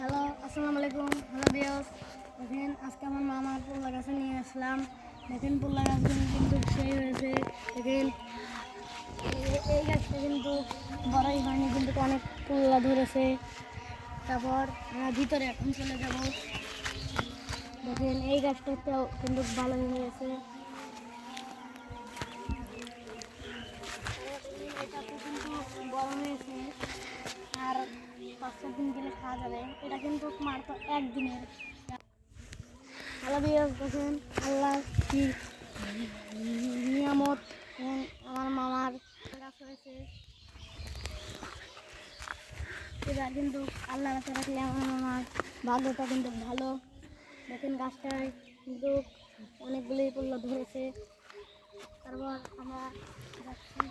Hello, আসসালামু আলাইকুম। Hello বিয়স, দেখেন আজকে আমার মামার পুল্লা গাছে নিয়ে আসলাম। দেখেন পুল্লা গাছগুলো কিন্তু সেই হয়েছে। দেখেন এই গাছটা কিন্তু বড়ই হয়নি, কিন্তু অনেক পুল্লা ধরেছে। তারপর আমরা ভিতরে এখন চলে যাব। দেখেন এই গাছটাতেও কিন্তু ভালোই হয়েছে। এটাতে কিন্তু বড় হয়েছে, আর 5-7 দিন গেলে খাওয়া যাবে। এটা কিন্তু মাত্র একদিনের। হ্যালো বিয়াস, দেখেন আল্লাহ কি নিয়ামত। এবং আমার মামার গাছ হয়েছে। এবার কিন্তু আল্লাহ কাছে রাখলে আমার মামার ভাগ্যটা কিন্তু ভালো। দেখেন গাছটায় কিন্তু অনেকগুলোই পল্ল ধরেছে। তারপর আমরা যাচ্ছি।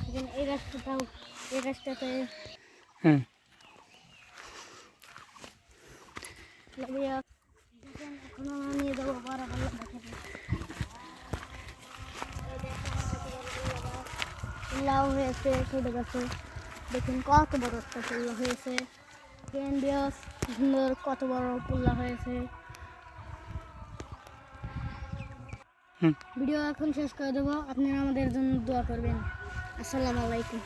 দেখেন এই গাছটাতে দেখেন এখন আমরা নিয়ে যাবো বড় বড় দেখাবো। লাউ হয়েছে ছোট গাছে। দেখুন কত বড় একটা পুল্লা হয়েছে। সুন্দর কত বড় পুল্লা হয়েছে। ভিডিও এখন শেষ করে দেবো। আপনারা আমাদের জন্য দোয়া করবেন। আসসালামু আলাইকুম।